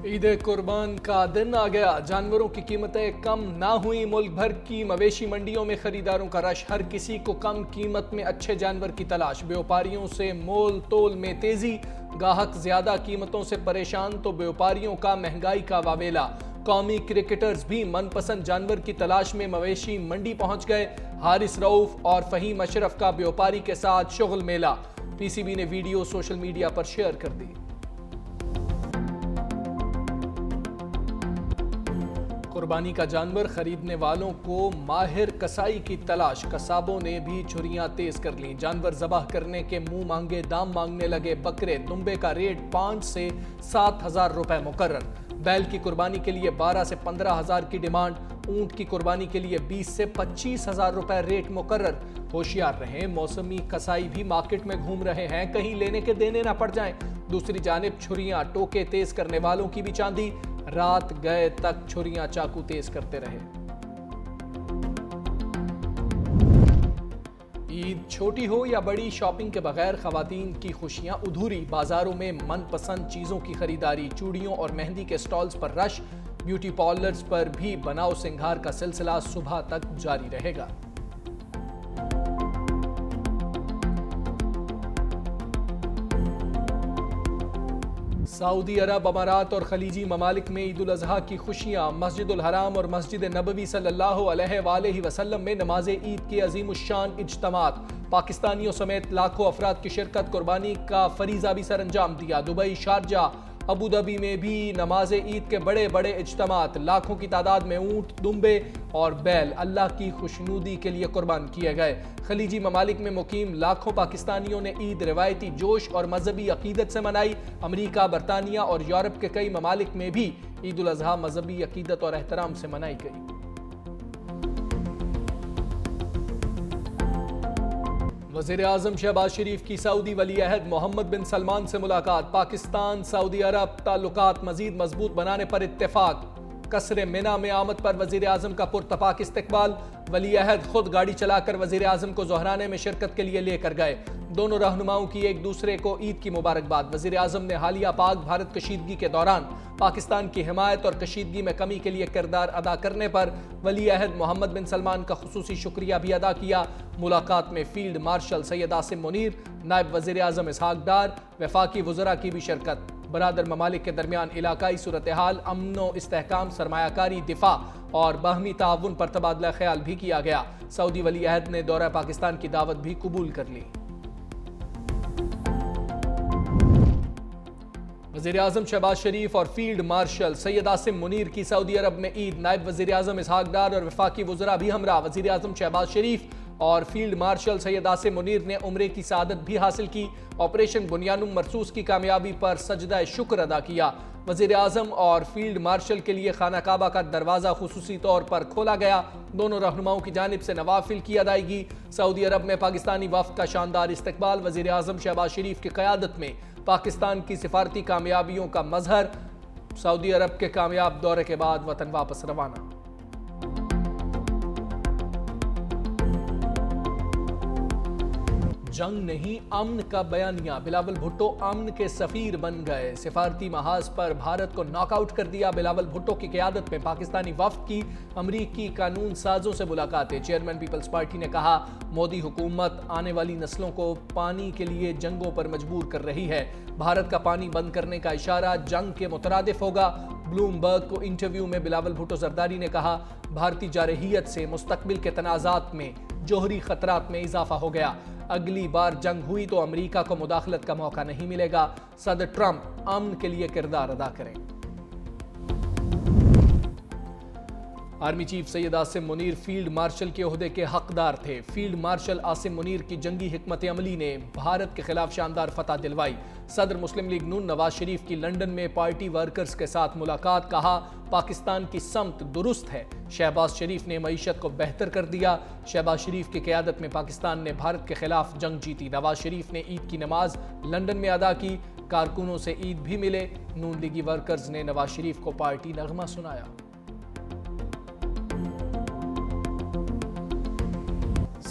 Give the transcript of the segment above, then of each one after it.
عید قربان کا دن آ گیا، جانوروں کی قیمتیں کم نہ ہوئی۔ ملک بھر کی مویشی منڈیوں میں خریداروں کا رش، ہر کسی کو کم قیمت میں اچھے جانور کی تلاش۔ بیوپاریوں سے مول تول میں تیزی، گاہک زیادہ قیمتوں سے پریشان تو بیوپاریوں کا مہنگائی کا واویلا۔ قومی کرکٹرز بھی من پسند جانور کی تلاش میں مویشی منڈی پہنچ گئے۔ حارث رؤف اور فہیم اشرف کا بیوپاری کے ساتھ شغل میلہ۔ پی سی بی نے ویڈیو سوشل میڈیا پر شیئر کر دی۔ قربانی کا جانور خریدنے والوں کو ماہر کسائی کی تلاش، قصابوں نے بھی چھریاں تیز کر لیں۔ جانور ذبح کرنے کے منہ مانگے دام مانگنے لگے بکرے۔ دمبے کا ریٹ 5 سے 7 ہزار روپے مقرر۔ بیل کی قربانی کے لیے 12 سے 15 ہزار کی ڈیمانڈ۔ اونٹ کی قربانی کے لیے 20 سے 25 ہزار روپے ریٹ مقرر۔ ہوشیار رہیں، موسمی کسائی بھی مارکیٹ میں گھوم رہے ہیں، کہیں لینے کے دینے نہ پڑ جائیں۔ دوسری جانب چھریاں ٹوکے تیز کرنے والوں کی بھی چاندی، رات گئے تک چھریاں چاقو تیز کرتے رہے۔ عید چھوٹی ہو یا بڑی، شاپنگ کے بغیر خواتین کی خوشیاں ادھوری۔ بازاروں میں من پسند چیزوں کی خریداری، چوڑیوں اور مہندی کے سٹالز پر رش۔ بیوٹی پارلرز پر بھی بناؤ سنگھار کا سلسلہ صبح تک جاری رہے گا۔ سعودی عرب، امارات اور خلیجی ممالک میں عید الاضحیٰ کی خوشیاں۔ مسجد الحرام اور مسجد نبوی صلی اللہ علیہ وآلہ وسلم میں نماز عید کے عظیم الشان اجتماعات۔ پاکستانیوں سمیت لاکھوں افراد کی شرکت، قربانی کا فریضہ بھی سر انجام دیا۔ دبئی، شارجہ، ابوظہبی میں بھی نماز عید کے بڑے بڑے اجتماعات۔ لاکھوں کی تعداد میں اونٹ، دمبے اور بیل اللہ کی خوشنودی کے لیے قربان کیے گئے۔ خلیجی ممالک میں مقیم لاکھوں پاکستانیوں نے عید روایتی جوش اور مذہبی عقیدت سے منائی۔ امریکہ، برطانیہ اور یورپ کے کئی ممالک میں بھی عید الاضحیٰ مذہبی عقیدت اور احترام سے منائی گئی۔ وزیر اعظم شہباز شریف کی سعودی ولی عہد محمد بن سلمان سے ملاقات۔ پاکستان سعودی عرب تعلقات مزید مضبوط بنانے پر اتفاق۔ قصر منی میں آمد پر وزیر اعظم کا پرتپاک استقبال۔ ولی عہد خود گاڑی چلا کر وزیر اعظم کو ظہرانے میں شرکت کے لیے لے کر گئے۔ دونوں رہنماؤں کی ایک دوسرے کو عید کی مبارکباد۔ وزیر اعظم نے حالیہ پاک بھارت کشیدگی کے دوران پاکستان کی حمایت اور کشیدگی میں کمی کے لیے کردار ادا کرنے پر ولی عہد محمد بن سلمان کا خصوصی شکریہ بھی ادا کیا۔ ملاقات میں فیلڈ مارشل سید عاصم منیر، نائب وزیر اعظم اسحاق ڈار، وفاقی وزراء کی بھی شرکت۔ برادر ممالک کے درمیان علاقائی صورتحال، امن و استحکام، سرمایہ کاری، دفاع اور باہمی تعاون پر تبادلہ خیال بھی کیا گیا۔ سعودی ولی عہد نے دورہ پاکستان کی دعوت بھی قبول کر لی۔ وزیر اعظم شہباز شریف اور فیلڈ مارشل سید عاصم منیر کی سعودی عرب میں عید۔ نائب وزیر اعظم اسحاق ڈار اور وفاقی وزراء بھی ہمراہ۔ وزیر اعظم شہباز شریف اور فیلڈ مارشل سید عاصم منیر نے عمرے کی سعادت بھی حاصل کی۔ آپریشن بنیانم مرصوص کی کامیابی پر سجدہ شکر ادا کیا۔ وزیر اعظم اور فیلڈ مارشل کے لیے خانہ کعبہ کا دروازہ خصوصی طور پر کھولا گیا۔ دونوں رہنماؤں کی جانب سے نوافل کی ادائیگی۔ سعودی عرب میں پاکستانی وفد کا شاندار استقبال۔ وزیر اعظم شہباز شریف کی قیادت میں پاکستان کی سفارتی کامیابیوں کا مظہر۔ سعودی عرب کے کامیاب دورے کے بعد وطن واپس روانہ۔ جنگ نہیں، امن کا بیانیہ۔ بلاول بھٹو امن کے سفیر بن گئے۔ سفارتی محاذ پر بھارت کو ناک آؤٹ کر دیا۔ بلاول بھٹو کی قیادت میں پاکستانی وفد کی امریکی قانون سازوں سے ملاقاتیں۔ چیئرمین پیپلز پارٹی نے کہا، مودی حکومت آنے والی نسلوں کو پانی کے لیے جنگوں پر مجبور کر رہی ہے۔ بھارت کا پانی بند کرنے کا اشارہ جنگ کے مترادف ہوگا۔ بلومبرگ کو انٹرویو میں بلاول بھٹو زرداری نے کہا، بھارتی جارحیت سے مستقبل کے تنازعات میں جوہری خطرات میں اضافہ ہو گیا۔ اگلی بار جنگ ہوئی تو امریکہ کو مداخلت کا موقع نہیں ملے گا۔ صدر ٹرمپ امن کے لیے کردار ادا کریں۔ Army chief Syed Asim Munir field marshal کے عہدے کے حقدار تھے۔ فیلڈ مارشل عاصم منیر کی جنگی حکمت عملی نے بھارت کے خلاف شاندار فتح دلوائی۔ صدر مسلم لیگ نون نواز شریف کی لندن میں پارٹی ورکرز کے ساتھ ملاقات، کہا پاکستان کی سمت درست ہے۔ شہباز شریف نے معیشت کو بہتر کر دیا۔ شہباز شریف کی قیادت میں پاکستان نے بھارت کے خلاف جنگ جیتی۔ نواز شریف نے عید کی نماز لندن میں ادا کی۔ کارکنوں سے عید بھی ملے۔ نون لیگی ورکرز نے نواز شریف کو پارٹی نغمہ سنایا۔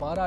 12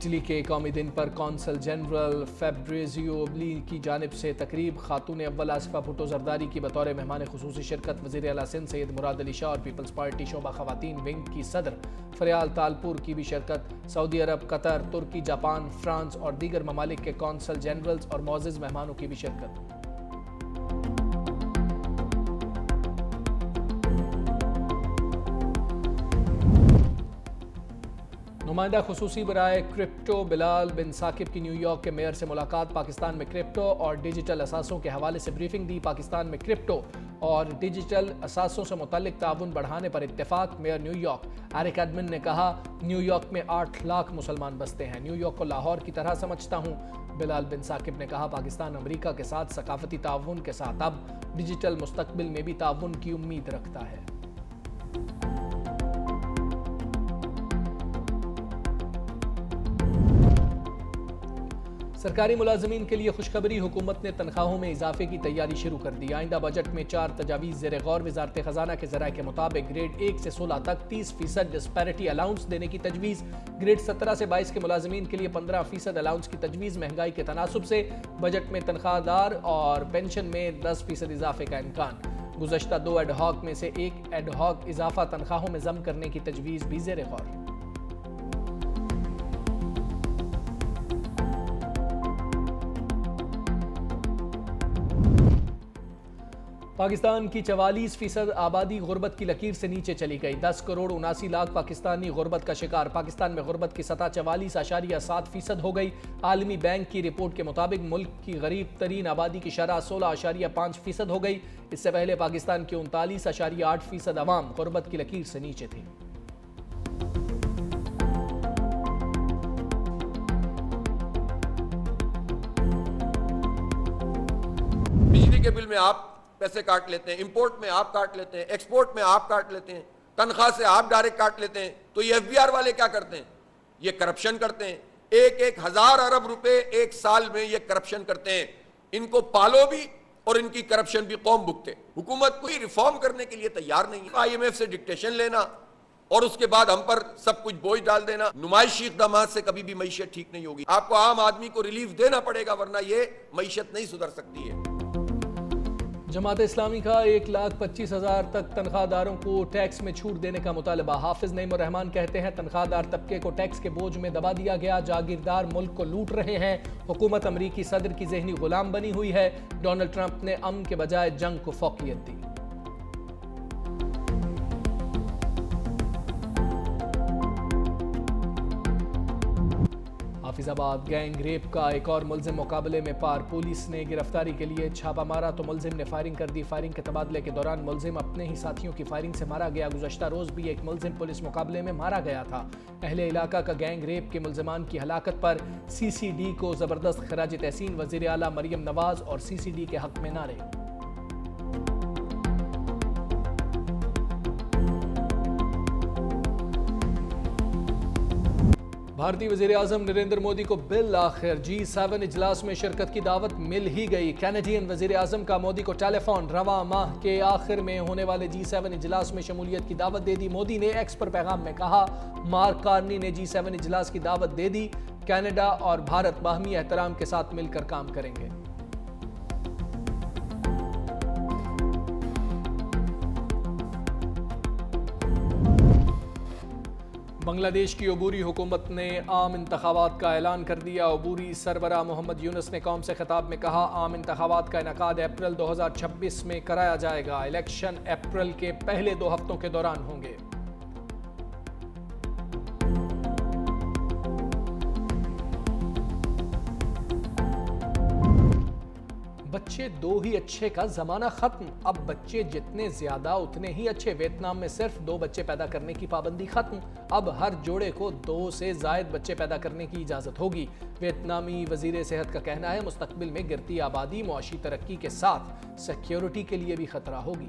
اٹلی کے قومی دن پر کونسل جنرل فیبریزیو اوبلی کی جانب سے تقریب، خاتون اول آصفہ بھٹو زرداری کی بطور مہمان خصوصی شرکت، وزیر اعلیٰ سندھ سید مراد علی شاہ اور پیپلز پارٹی شعبہ خواتین ونگ کی صدر فریال تالپور کی بھی شرکت، سعودی عرب، قطر، ترکی، جاپان، فرانس اور دیگر ممالک کے کونسل جنرلز اور معزز مہمانوں کی بھی شرکت۔ نمائندہ خصوصی برائے کرپٹو بلال بن ثاقب کی نیو یارک کے میئر سے ملاقات، پاکستان میں کرپٹو اور ڈیجیٹل اثاثوں کے حوالے سے بریفنگ دی، پاکستان میں کرپٹو اور ڈیجیٹل اثاثوں سے متعلق تعاون بڑھانے پر اتفاق، mayor New York Eric Adams نے کہا نیو یارک میں 8 لاکھ مسلمان بستے ہیں، نیو یارک کو لاہور کی طرح سمجھتا ہوں۔ بلال بن ثاقب نے کہا پاکستان امریکہ کے ساتھ ثقافتی تعاون کے ساتھ اب ڈیجیٹل مستقبل میں بھی تعاون کی امید رکھتا ہے۔ سرکاری ملازمین کے لیے خوشخبری، حکومت نے تنخواہوں میں اضافے کی تیاری شروع کر دی، آئندہ بجٹ میں 4 تجاویز زیر غور، وزارت خزانہ کے ذرائع کے مطابق گریڈ 1 سے 16 تک 30% ڈسپیرٹی الاؤنس دینے کی تجویز، گریڈ 17 سے 22 کے ملازمین کے لیے 15% الاؤنس کی تجویز، مہنگائی کے تناسب سے بجٹ میں تنخواہ دار اور پینشن میں 10% اضافے کا امکان، گزشتہ 2 ایڈ ہاک میں سے 1 ایڈ ہاک اضافہ تنخواہوں میں ضم کرنے کی تجویز بھی زیر غور۔ پاکستان کی 44% آبادی غربت کی لکیر سے نیچے چلی گئی، 10 کروڑ 79 لاکھ پاکستانی غربت کا شکار، پاکستان میں غربت کی سطح 44.7% ہو گئی، عالمی بینک کی رپورٹ کے مطابق ملک کی غریب ترین آبادی کی شرح 16.5% ہو گئی، اس سے پہلے پاکستان کی 39.8% عوام غربت کی لکیر سے نیچے تھی۔ بجلی کے بل میں آپ پیسے کاٹ لیتے ہیں، امپورٹ میں آپ کاٹ لیتے ہیں، ایکسپورٹ میں آپ کاٹ لیتے ہیں، تنخواہ سے آپ ڈائریکٹ کاٹ لیتے ہیں، تو یہ ایف بی آر والے کیا کرتے ہیں؟ یہ کرپشن کرتے ہیں، 1,000 ارب روپے ایک سال میں یہ کرپشن کرتے ہیں، ان کو پالو بھی اور ان کی کرپشن بھی قوم بھگتے۔ حکومت کوئی ریفارم کرنے کے لیے تیار نہیں ہے، آئی ایم ایف سے ڈکٹیشن لینا اور اس کے بعد ہم پر سب کچھ بوجھ ڈال دینا، نمائشی اقدامات سے کبھی بھی معیشت ٹھیک نہیں ہوگی، آپ کو عام آدمی کو ریلیف دینا پڑے گا ورنہ یہ معیشت نہیں سدھر سکتی ہے۔ جماعت اسلامی کا 1,25,000 تک تنخواہ داروں کو ٹیکس میں چھوٹ دینے کا مطالبہ، حافظ نعیم الرحمان کہتے ہیں تنخواہ دار طبقے کو ٹیکس کے بوجھ میں دبا دیا گیا، جاگیردار ملک کو لوٹ رہے ہیں، حکومت امریکی صدر کی ذہنی غلام بنی ہوئی ہے، ڈونلڈ ٹرمپ نے امن کے بجائے جنگ کو فوقیت دی۔ حافظ آباد گینگ ریپ کا ایک اور ملزم مقابلے میں پار، پولیس نے گرفتاری کے لیے چھاپہ مارا تو ملزم نے فائرنگ کر دی، فائرنگ کے تبادلے کے دوران ملزم اپنے ہی ساتھیوں کی فائرنگ سے مارا گیا، گزشتہ روز بھی ایک ملزم پولیس مقابلے میں مارا گیا تھا۔ اہل علاقہ کا گینگ ریپ کے ملزمان کی ہلاکت پر سی سی ڈی کو زبردست خراج تحسین، وزیر اعلیٰ مریم نواز اور سی سی ڈی کے حق میں نعرے۔ بھارتی وزیر اعظم نریندر مودی کو بالآخر G7 اجلاس میں شرکت کی دعوت مل ہی گئی، کینیڈین وزیر اعظم کا مودی کو ٹیلی فون، رواں ماہ کے آخر میں ہونے والے G7 اجلاس میں شمولیت کی دعوت دے دی، مودی نے ایکس پر پیغام میں کہا مارک کارنی نے G7 اجلاس کی دعوت دے دی، کینیڈا اور بھارت باہمی احترام کے ساتھ مل کر کام کریں گے۔ بنگلہ دیش کی عبوری حکومت نے عام انتخابات کا اعلان کر دیا، عبوری سربراہ محمد یونس نے قوم سے خطاب میں کہا عام انتخابات کا انعقاد اپریل 2026 میں کرایا جائے گا، الیکشن اپریل کے پہلے 2 ہفتوں کے دوران ہوں گے۔ بچے 2 ہی اچھے کا زمانہ ختم، اب بچے جتنے زیادہ اتنے ہی اچھے، ویتنام میں صرف 2 بچے پیدا کرنے کی پابندی ختم، اب ہر جوڑے کو 2 سے زائد بچے پیدا کرنے کی اجازت ہوگی، ویتنامی وزیر صحت کا کہنا ہے مستقبل میں گرتی آبادی معاشی ترقی کے ساتھ سیکیورٹی کے لیے بھی خطرہ ہوگی۔